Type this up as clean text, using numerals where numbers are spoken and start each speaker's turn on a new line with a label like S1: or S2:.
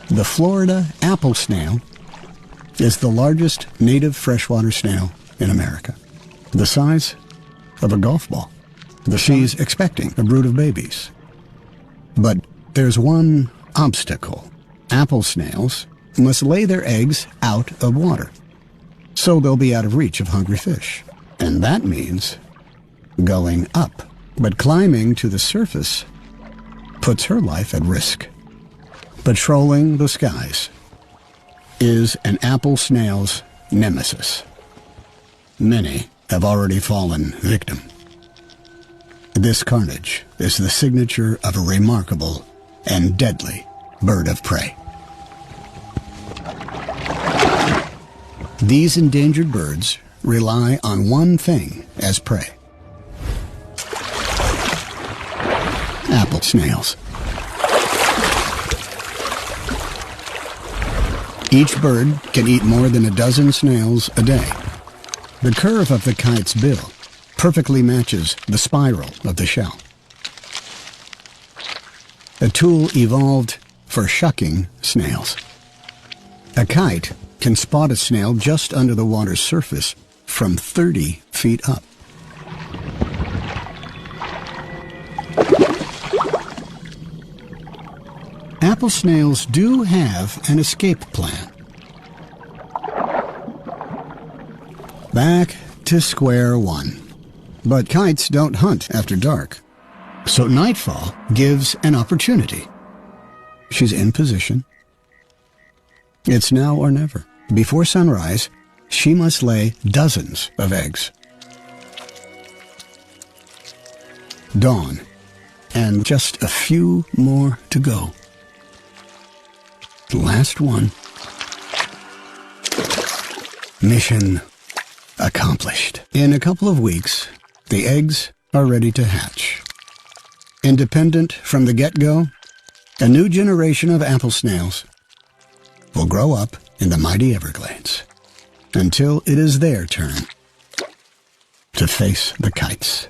S1: The Florida apple snail is the largest native freshwater snail in America, the size of a golf ball. She's expecting a brood of babies. But there's one obstacle. Apple snails must lay their eggs out of water, so they'll be out of reach of hungry fish. And that means going up. But climbing to the surface puts her life at risk. Patrolling the skies is an apple snail's nemesis. Many have already fallen victim. This carnage is the signature of a remarkable and deadly bird of prey. These endangered birds rely on one thing as prey: apple snails. Each bird can eat more than a dozen snails a day. The curve of the kite's bill perfectly matches the spiral of the shell, a tool evolved for shucking snails. A kite can spot a snail just under the water's surface from 30 feet up. Apple snails do have an escape plan. Back to square one. But kites don't hunt after dark, so nightfall gives an opportunity. She's in position. It's now or never. Before sunrise, she must lay dozens of eggs. Dawn, and just a few more to go. Last one. Mission accomplished. In a couple of weeks, the eggs are ready to hatch. Independent from the get-go, a new generation of apple snails will grow up in the mighty Everglades until it is their turn to face the kites.